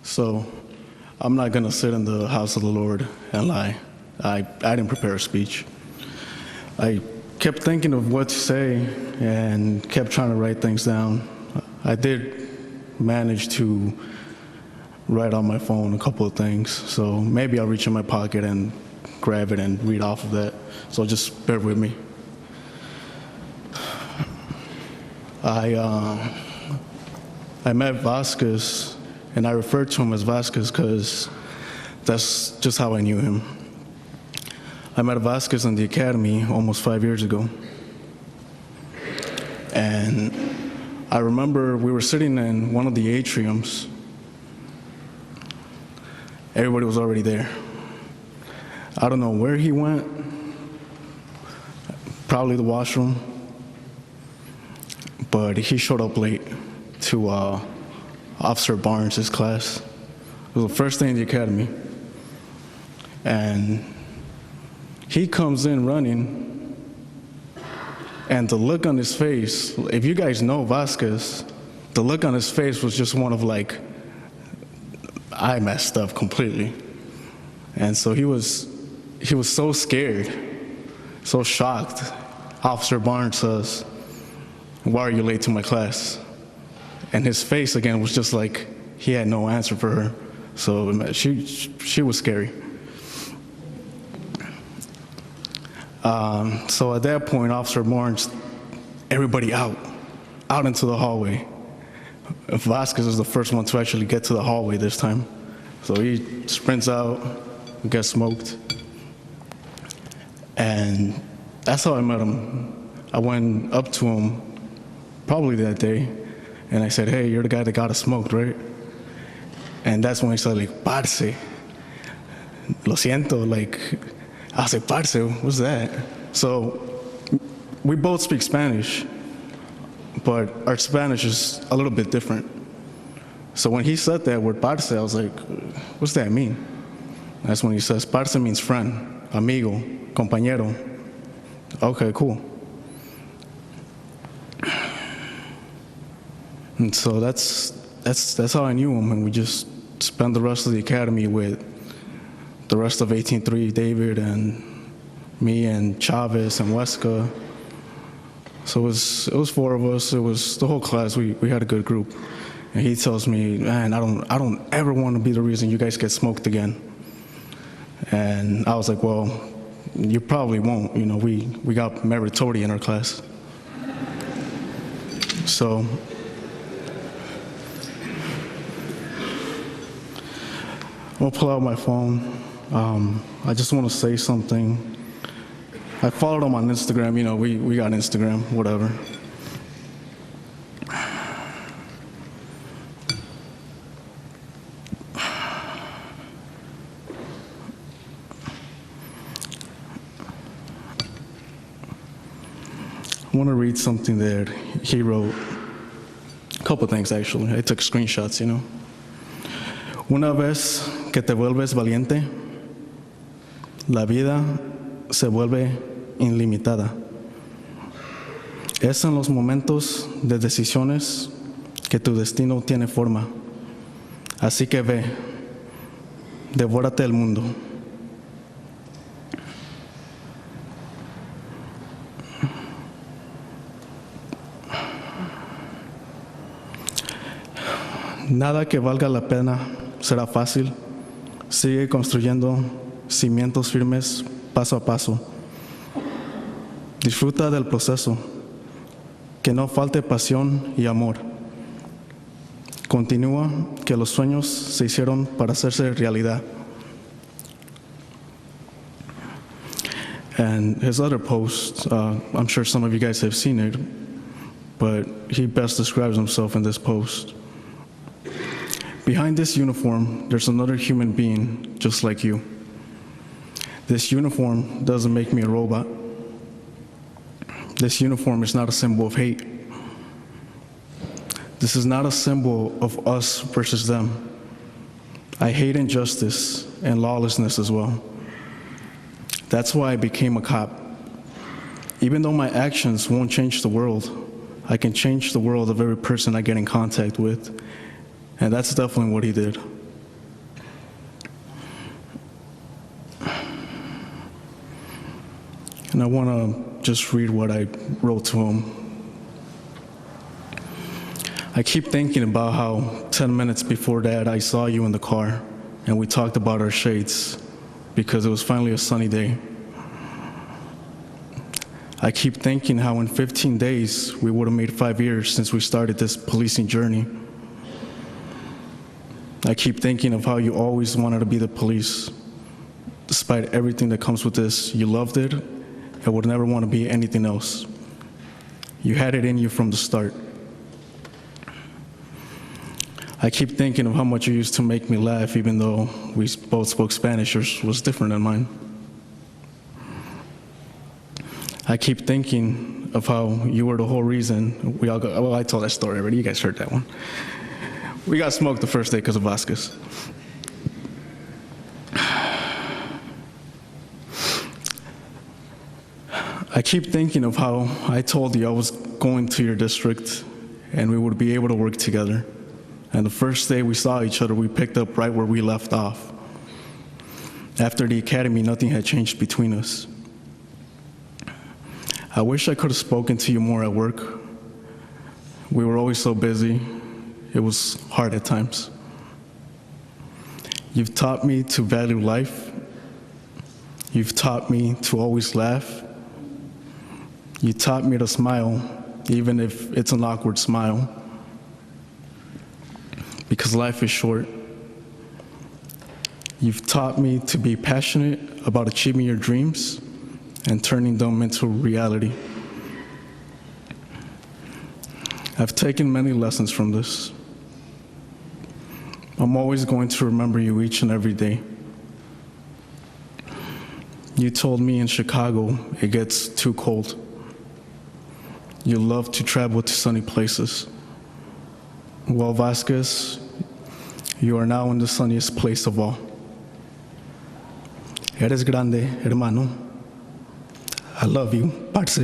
So I'm not going to sit in the house of the Lord and lie. I didn't prepare a speech. I kept thinking of what to say and kept trying to write things down. I did manage to write on my phone a couple of things, so maybe I'll reach in my pocket and grab it and read off of that. So just bear with me. I met Vásquez, and I referred to him as Vásquez because that's just how I knew him. I met Vásquez in the academy almost 5 years ago. And I remember we were sitting in one of the atriums. Everybody was already there. I don't know where he went, probably the washroom, but he showed up late to Officer Barnes' class. It was the first day in the academy. And he comes in running, and the look on his face, if you guys know Vásquez, the look on his face was just one of like, I messed up completely. And so he was so scared, so shocked. Officer Barnes says, "Why are you late to my class?" And his face again was just like he had no answer for her. So she was scary. So at that point, Officer Barnes, everybody out into the hallway. Vásquez is the first one to actually get to the hallway this time. So he sprints out, gets smoked. And that's how I met him. I went up to him probably that day, and I said, "Hey, you're the guy that got us smoked, right?" And that's when he said, like, "Parce, lo siento," like, I was like, "Parce, what's that?" So we both speak Spanish, but our Spanish is a little bit different. So when he said that word parce, I was like, what's that mean? That's when he says, parce means friend, amigo, compañero. Okay, cool. And so that's how I knew him, and we just spent the rest of the academy with the rest of 18-3, David and me and Chavez and Huesca. So it was four of us. It was the whole class. We had a good group. And he tells me, "Man, I don't ever want to be the reason you guys get smoked again." And I was like, "Well, you probably won't. You know, we got meritorious in our class." So I'm gonna pull out my phone. I just want to say something. I followed him on Instagram. You know, we got Instagram, whatever. I want to read something that he wrote. A couple things, actually. I took screenshots, you know. Una vez que te vuelves valiente, la vida se vuelve ilimitada. Es en los momentos de decisiones que tu destino tiene forma. Así que ve, devórate el mundo. Nada que valga la pena será fácil. Sigue construyendo cimientos firmes paso a paso. Disfruta del proceso. Que no falte pasión y amor. Continúa, que los sueños se hicieron para hacerse realidad. And his other post, I'm sure some of you guys have seen it, but he best describes himself in this post. Behind this uniform, there's another human being just like you. This uniform doesn't make me a robot. This uniform is not a symbol of hate. This is not a symbol of us versus them. I hate injustice and lawlessness as well. That's why I became a cop. Even though my actions won't change the world, I can change the world of every person I get in contact with. And that's definitely what he did. And I want to just read what I wrote to him. I keep thinking about how 10 minutes before that I saw you in the car and we talked about our shades because it was finally a sunny day. I keep thinking how in 15 days we would have made 5 years since we started this policing journey. I keep thinking of how you always wanted to be the police. Despite everything that comes with this, you loved it and would never want to be anything else. You had it in you from the start. I keep thinking of how much you used to make me laugh even though we both spoke Spanish, yours was different than mine. I keep thinking of how you were the whole reason we all got, well, I told that story already, you guys heard that one. We got smoked the first day because of Vásquez. I keep thinking of how I told you I was going to your district and we would be able to work together. And the first day we saw each other, we picked up right where we left off. After the academy, nothing had changed between us. I wish I could have spoken to you more at work. We were always so busy. It was hard at times. You've taught me to value life. You've taught me to always laugh. You taught me to smile, even if it's an awkward smile. Because life is short. You've taught me to be passionate about achieving your dreams and turning them into reality. I've taken many lessons from this. I'm always going to remember you each and every day. You told me in Chicago it gets too cold. You love to travel to sunny places. Well, Vásquez, you are now in the sunniest place of all. Eres grande, hermano. I love you, parce.